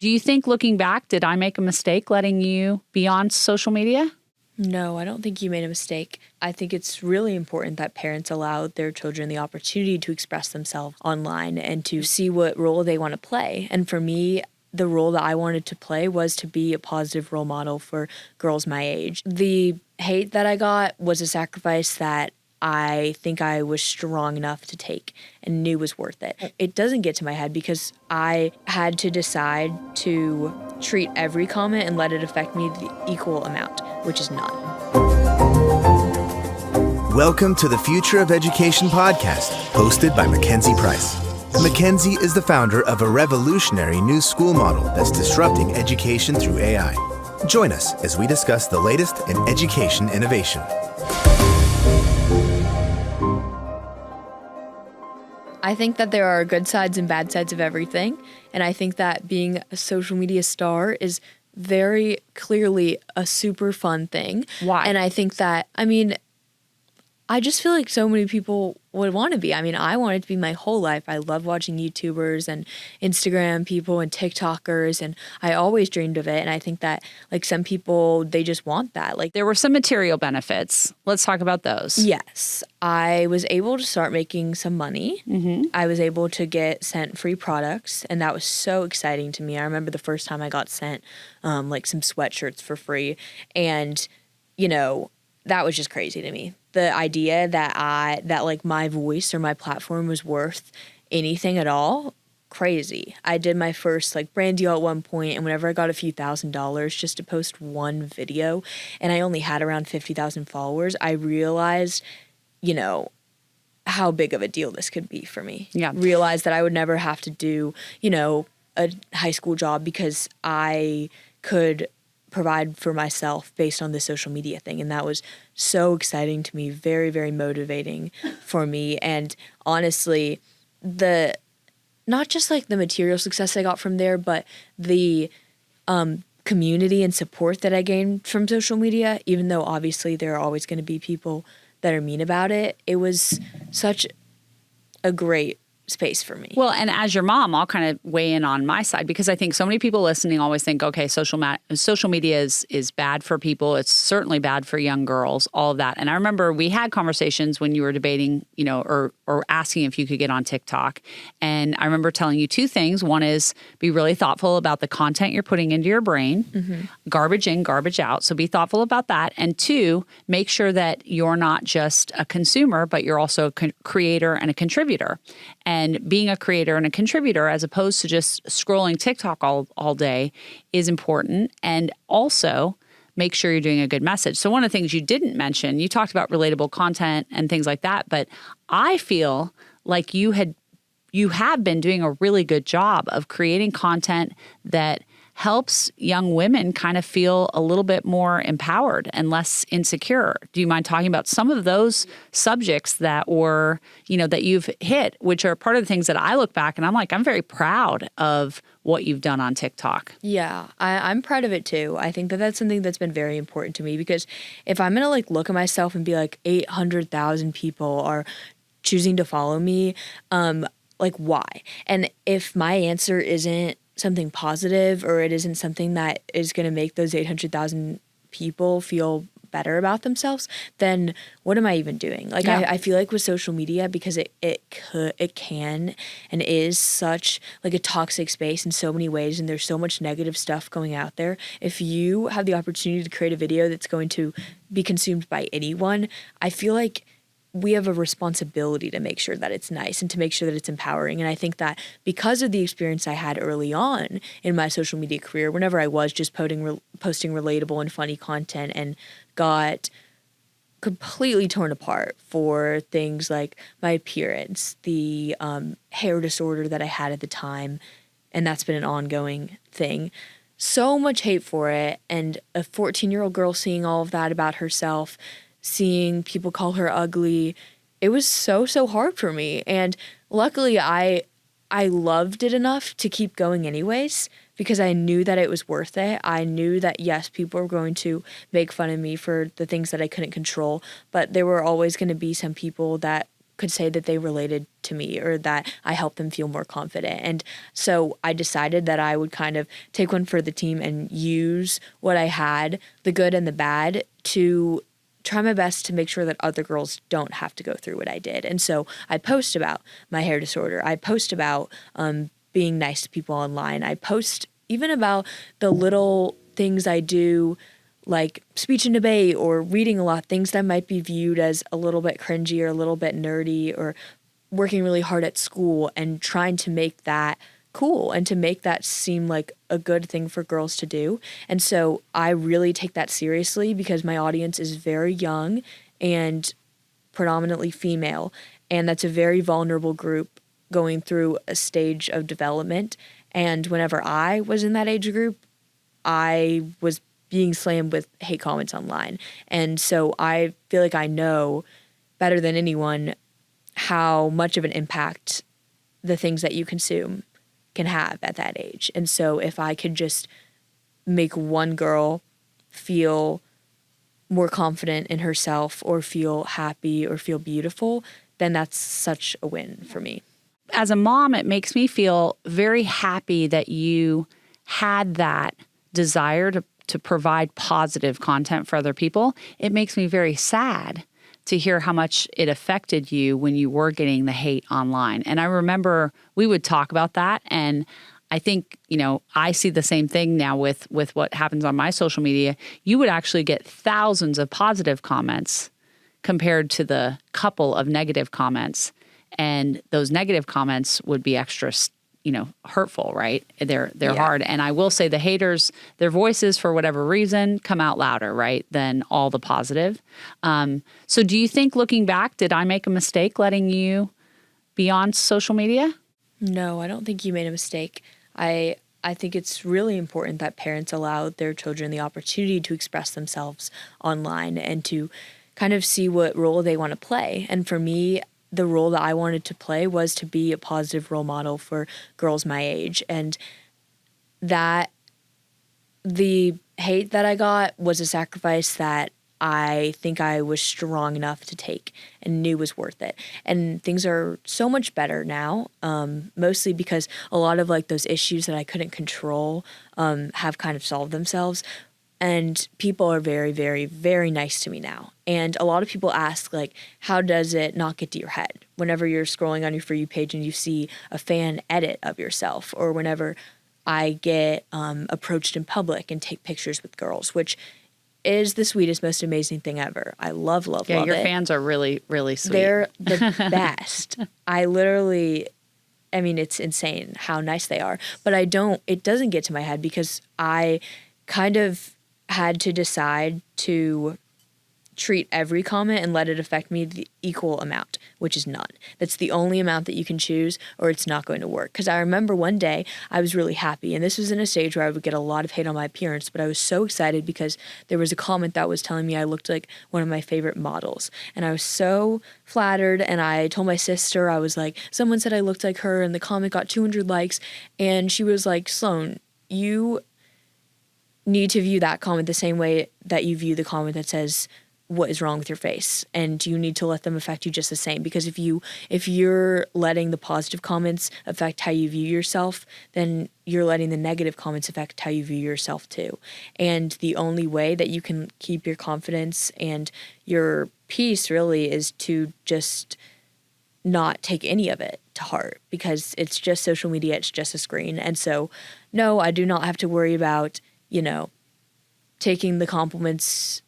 Do you think, looking back, did I make a mistake letting you be on social media? No, I don't think you made a mistake. I think it's really important that parents allow their children the opportunity to express themselves online and to see what role they want to play. And for me, the role that I wanted to play was to be a positive role model for girls my age. The hate that I got was a sacrifice that I think I was strong enough to take and knew was worth it. It doesn't get to my head because I had to decide to treat every comment and let it affect me the equal amount, which is none. Welcome to the Future of Education podcast, hosted by Mackenzie Price. Mackenzie is the founder of a revolutionary new school model that's disrupting education through AI. Join us as we discuss the latest in education innovation. I think that there are good sides and bad sides of everything, and I think that being a social media star is very clearly a super fun thing. Why? And I think that, I just feel like so many people would want to be. I wanted to be my whole life. I love watching YouTubers and Instagram people and TikTokers, and I always dreamed of it. And I think that, like, some people, they just want that. Like, There were some material benefits. Let's talk about those. yes, I was able to start making some money. Mm-hmm. I was able to get sent free products, and that was so exciting to me. I remember the first time I got sent, like, some sweatshirts for free, and, that was just crazy to me. The idea that like my voice or my platform was worth anything at all, crazy. I did my first like brand deal at one point, and whenever I got a few $1,000s just to post one video, and I only had around 50,000 followers, I realized, how big of a deal this could be for me. Yeah. Realized that I would never have to do, a high school job because I could provide for myself based on the social media thing. And that was so exciting to me, very, very motivating for me. And honestly, not just like the material success I got from there, but the community and support that I gained from social media, even though obviously there are always going to be people that are mean about it, it was such a great space for me. Well, and as your mom, I'll kind of weigh in on my side, because I think so many people listening always think, okay, social media is bad for people. It's certainly bad for young girls, all of that. And I remember we had conversations when you were debating, or asking if you could get on TikTok. And I remember telling you two things. One is be really thoughtful about the content you're putting into your brain, Mm-hmm. garbage in, garbage out. So be thoughtful about that. And two, make sure that you're not just a consumer, but you're also a creator and a contributor. And being a creator and a contributor, as opposed to just scrolling TikTok all day, is important. And also make sure you're doing a good message. So one of the things you didn't mention, you talked about relatable content and things like that, but I feel like you have been doing a really good job of creating content that helps young women kind of feel a little bit more empowered and less insecure. Do you mind talking about some of those subjects that were, that you've hit, which are part of the things that I look back and I'm like, I'm very proud of what you've done on TikTok. Yeah, I'm proud of it too. I think that that's something that's been very important to me, because if I'm going to look at myself and be like 800,000 people are choosing to follow me, why? And if my answer isn't something positive, or it isn't something that is going to make those 800,000 people feel better about themselves, then what am I even doing? Yeah. I feel like with social media, because it can and is such like a toxic space in so many ways, and there's so much negative stuff going out there. If you have the opportunity to create a video that's going to be consumed by anyone, I feel like we have a responsibility to make sure that it's nice and to make sure that it's empowering. And I think that because of the experience I had early on in my social media career, whenever I was just posting relatable and funny content, and got completely torn apart for things like my appearance, the hair disorder that I had at the time, and that's been an ongoing thing. So much hate for it, and a 14-year-old girl seeing all of that about herself, seeing people call her ugly, it was so hard for me. And luckily I loved it enough to keep going anyways, because I knew that it was worth it. I knew that, yes, people were going to make fun of me for the things that I couldn't control, but there were always going to be some people that could say that they related to me or that I helped them feel more confident. And so I decided that I would kind of take one for the team and use what I had, the good and the bad, to try my best to make sure that other girls don't have to go through what I did. And so I post about my hair disorder. I post about being nice to people online. I post even about the little things I do, like speech and debate or reading a lot, things that might be viewed as a little bit cringy or a little bit nerdy, or working really hard at school and trying to make that cool and to make that seem like a good thing for girls to do. And so I really take that seriously because my audience is very young and predominantly female, and that's a very vulnerable group going through a stage of development. And whenever I was in that age group, I was being slammed with hate comments online. And so I feel like I know better than anyone how much of an impact the things that you consume can have at that age. And so if I could just make one girl feel more confident in herself or feel happy or feel beautiful, then that's such a win for me. As a mom, it makes me feel very happy that you had that desire to provide positive content for other people. It makes me very sad to hear how much it affected you when you were getting the hate online. And I remember we would talk about that, and I think, I see the same thing now with what happens on my social media. You would actually get thousands of positive comments compared to the couple of negative comments. And those negative comments would be extra, hurtful, right? They're hard. And I will say the haters, their voices, for whatever reason, come out louder, right, than all the positive. So do you think, looking back, did I make a mistake letting you be on social media? No, I don't think you made a mistake. I think it's really important that parents allow their children the opportunity to express themselves online and to kind of see what role they want to play. And for me, the role that I wanted to play was to be a positive role model for girls my age. And that the hate that I got was a sacrifice that I think I was strong enough to take and knew was worth it. And things are so much better now, mostly because a lot of those issues that I couldn't control have kind of solved themselves. And people are very, very, very nice to me now. And a lot of people ask, how does it not get to your head whenever you're scrolling on your For You page and you see a fan edit of yourself, or whenever I get approached in public and take pictures with girls, which is the sweetest, most amazing thing ever. I love it. Yeah, your fans are really, really sweet. They're the best. It's insane how nice they are. But it doesn't get to my head because I kind of had to decide to treat every comment and let it affect me the equal amount, which is none. That's the only amount that you can choose, or it's not going to work. Because I remember one day I was really happy, and this was in a stage where I would get a lot of hate on my appearance, but I was so excited because there was a comment that was telling me I looked like one of my favorite models. And I was so flattered, and I told my sister, I was like, someone said I looked like her, and the comment got 200 likes, and she was like, Sloan, you need to view that comment the same way that you view the comment that says, what is wrong with your face? And you need to let them affect you just the same. Because if you're letting the positive comments affect how you view yourself, then you're letting the negative comments affect how you view yourself too. And the only way that you can keep your confidence and your peace really is to just not take any of it to heart, because it's just social media, it's just a screen. And so, no, I do not have to worry about, taking the compliments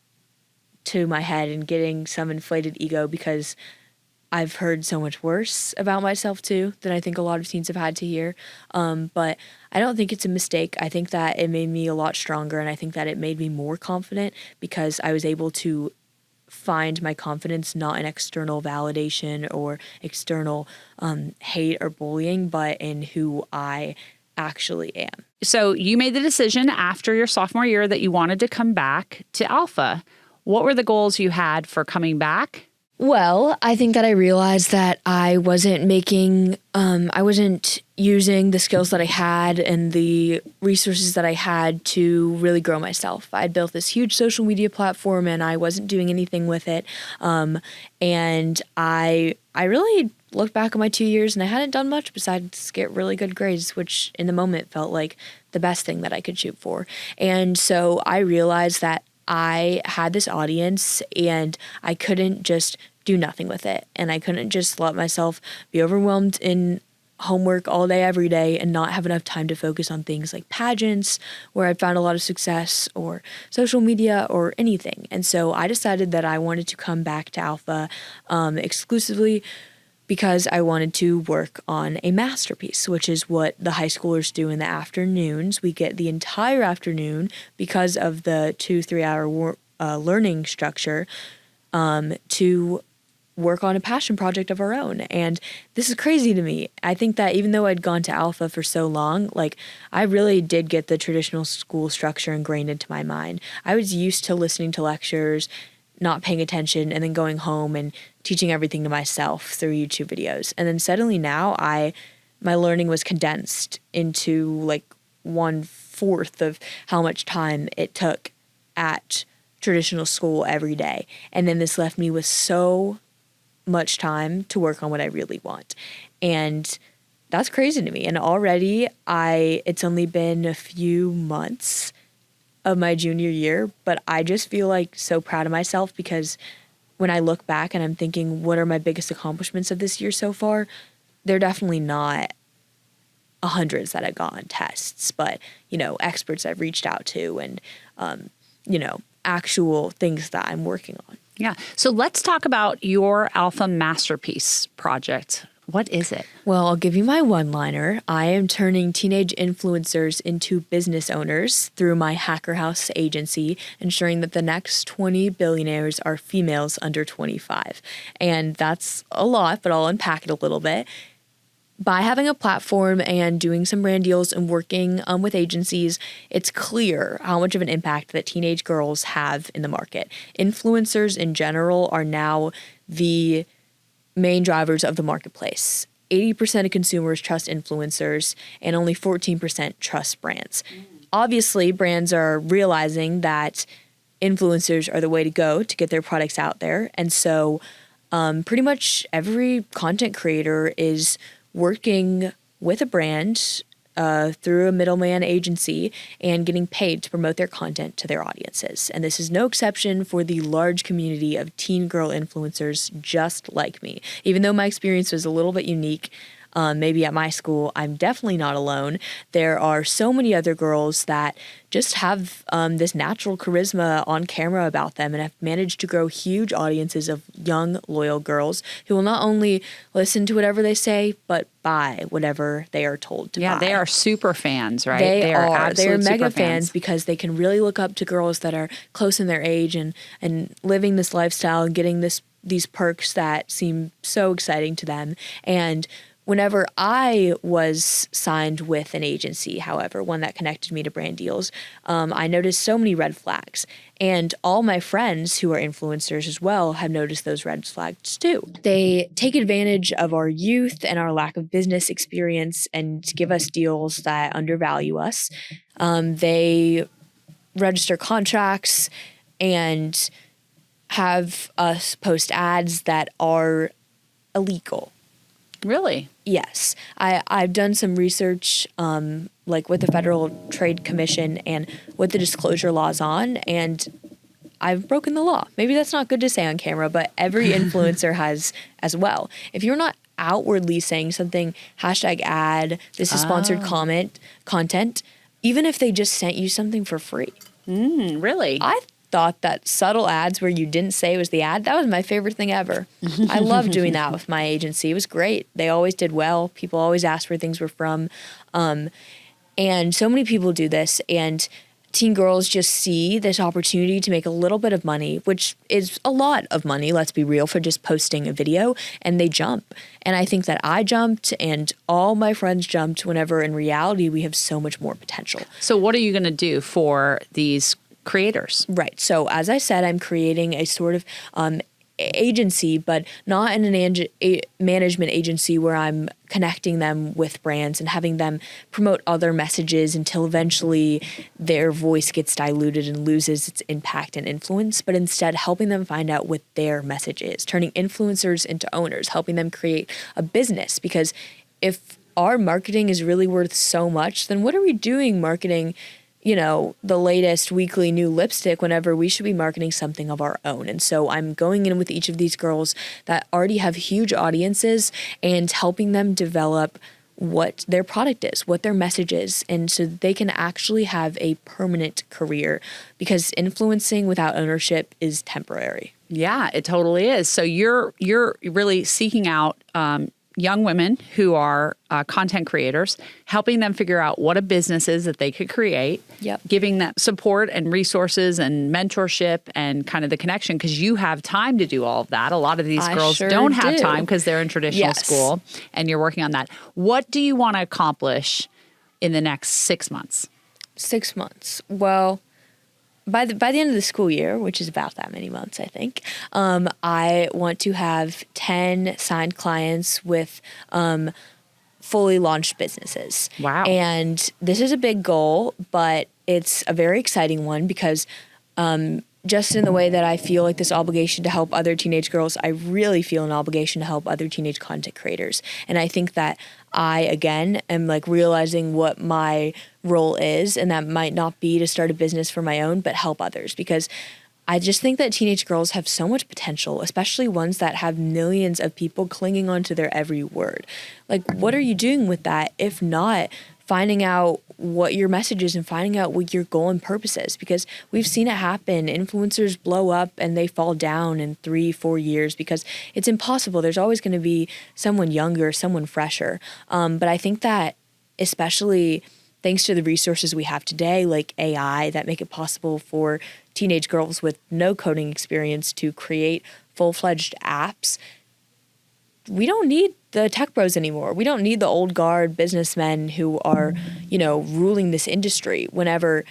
to my head and getting some inflated ego, because I've heard so much worse about myself too than I think a lot of teens have had to hear. But I don't think it's a mistake. I think that it made me a lot stronger, and I think that it made me more confident because I was able to find my confidence not in external validation or external hate or bullying, but in who I actually am. So you made the decision after your sophomore year that you wanted to come back to Alpha. What were the goals you had for coming back? Well, I think that I realized that I wasn't using the skills that I had and the resources that I had to really grow myself. I'd built this huge social media platform and I wasn't doing anything with it. And I really looked back on my 2 years and I hadn't done much besides get really good grades, which in the moment felt like the best thing that I could shoot for. And so I realized that I had this audience and I couldn't just do nothing with it. And I couldn't just let myself be overwhelmed in homework all day, every day, and not have enough time to focus on things like pageants, where I found a lot of success, or social media, or anything. And so I decided that I wanted to come back to Alpha exclusively because I wanted to work on a masterpiece, which is what the high schoolers do in the afternoons. We get the entire afternoon because of the 2-3 hour learning structure to work on a passion project of our own. And this is crazy to me. I think that even though I'd gone to Alpha for so long, like I really did get the traditional school structure ingrained into my mind. I was used to listening to lectures, not paying attention, and then going home and teaching everything to myself through YouTube videos. And then suddenly now my learning was condensed into like 1/4 of how much time it took at traditional school every day. And then this left me with so much time to work on what I really want. And that's crazy to me. And already it's only been a few months of my junior year, but I just feel like so proud of myself because when I look back and I'm thinking, what are my biggest accomplishments of this year so far? They're definitely not hundreds that I got on tests, but, experts I've reached out to and, actual things that I'm working on. Yeah. So let's talk about your Alpha Masterpiece project. What is it? Well, I'll give you my one-liner. I am turning teenage influencers into business owners through my Hacker House agency, ensuring that the next 20 billionaires are females under 25. And that's a lot, but I'll unpack it a little bit. By having a platform and doing some brand deals and working with agencies, it's clear how much of an impact that teenage girls have in the market. Influencers in general are now the main drivers of the marketplace. 80% of consumers trust influencers and only 14% trust brands. Obviously, brands are realizing that influencers are the way to go to get their products out there. And so pretty much every content creator is working with a brand through a middleman agency and getting paid to promote their content to their audiences. And this is no exception for the large community of teen girl influencers just like me. Even though my experience was a little bit unique, maybe at my school, I'm definitely not alone. There are so many other girls that just have this natural charisma on camera about them and have managed to grow huge audiences of young, loyal girls who will not only listen to whatever they say, but buy whatever they are told to buy. Yeah, they are super fans, right? They are. Absolute They're mega super fans because they can really look up to girls that are close in their age and living this lifestyle and getting these perks that seem so exciting to them. And whenever I was signed with an agency, however, one that connected me to brand deals, I noticed so many red flags. And all my friends who are influencers as well have noticed those red flags too. They take advantage of our youth and our lack of business experience and give us deals that undervalue us. They register contracts and have us post ads that are illegal. Really? Yes. I've done some research like with the Federal Trade Commission and what the disclosure law's on, and I've broken the law. Maybe that's not good to say on camera, but every influencer has as well. If you're not outwardly saying something, #ad, this is sponsored content, even if they just sent you something for free. Really? I thought that subtle ads where you didn't say it was the ad, that was my favorite thing ever. I loved doing that with my agency. It was great. They always did well. People always asked where things were from. And so many people do this, and teen girls just see this opportunity to make a little bit of money, which is a lot of money, let's be real, for just posting a video, and they jump. And I think that I jumped and all my friends jumped whenever in reality we have so much more potential. So what are you going to do for these creators? Right. So as I said, I'm creating a sort of agency, but not in an management agency where I'm connecting them with brands and having them promote other messages until eventually their voice gets diluted and loses its impact and influence, but instead helping them find out what their message is, turning influencers into owners, helping them create a business. Because if our marketing is really worth so much, then what are we doing marketing, the latest weekly new lipstick whenever we should be marketing something of our own? And so I'm going in with each of these girls that already have huge audiences and helping them develop what their product is, what their message is, and so that they can actually have a permanent career, because influencing without ownership is temporary. Yeah, it totally is. So you're really seeking out young women who are content creators, helping them figure out what a business is that they could create, giving them support and resources and mentorship and kind of the connection, because you have time to do all of that. A lot of these girls don't have time because they're in traditional school, and you're working on that. What do you want to accomplish in the next 6 months? 6 months. Well, by the end of the school year, which is about that many months, I think, I want to have 10 signed clients with fully launched businesses. Wow. And this is a big goal, but it's a very exciting one because just in the way that I feel like this obligation to help other teenage girls, I really feel an obligation to help other teenage content creators. And I think that I, again, am like realizing what my role is, and that might not be to start a business for my own, but help others, because I just think that teenage girls have so much potential, especially ones that have millions of people clinging onto their every word. Like, what are you doing with that if not finding out what your message is and finding out what your goal and purpose is? Because we've seen it happen. Influencers blow up and they fall down in 3-4 years because it's impossible. There's always going to be someone younger, someone fresher. But I think that especially thanks to the resources we have today, like AI, that make it possible for teenage girls with no coding experience to create full-fledged apps, we don't need the tech bros anymore. We don't need the old guard businessmen who are, ruling this industry. Whenever,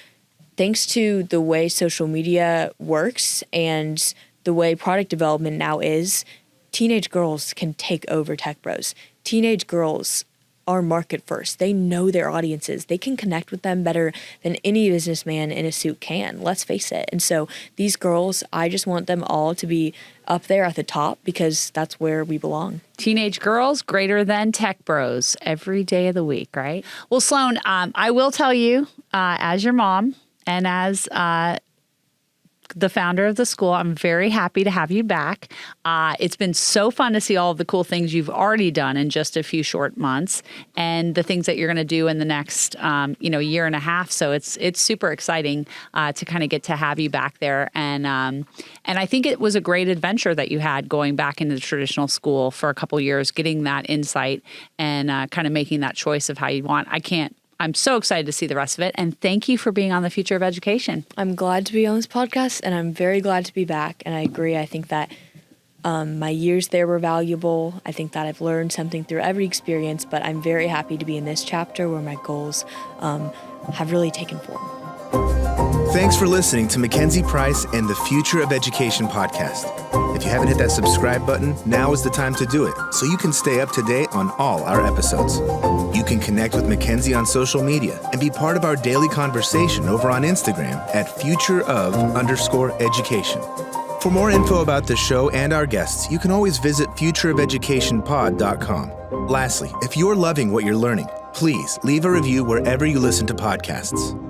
thanks to the way social media works and the way product development now is, teenage girls can take over tech bros. Teenage girls are market first. They know their audiences. They can connect with them better than any businessman in a suit can. Let's face it. And so these girls, I just want them all to be up there at the top because that's where we belong. Teenage girls greater than tech bros every day of the week, right? Well, Sloan, I will tell you, as your mom and as the founder of the school, I'm very happy to have you back. It's been so fun to see all of the cool things you've already done in just a few short months, and the things that you're going to do in the next, year and a half. So it's super exciting to kind of get to have you back there, and I think it was a great adventure that you had going back into the traditional school for a couple years, getting that insight and kind of making that choice of how you want. I'm so excited to see the rest of it. And thank you for being on The Future of Education. I'm glad to be on this podcast, and I'm very glad to be back. And I agree. I think that my years there were valuable. I think that I've learned something through every experience, but I'm very happy to be in this chapter where my goals have really taken form. Thanks for listening to Mackenzie Price and the Future of Education podcast. If you haven't hit that subscribe button, now is the time to do it so you can stay up to date on all our episodes. You can connect with Mackenzie on social media and be part of our daily conversation over on Instagram at futureof_education. For more info about the show and our guests, you can always visit futureofeducationpod.com. Lastly, if you're loving what you're learning, please leave a review wherever you listen to podcasts.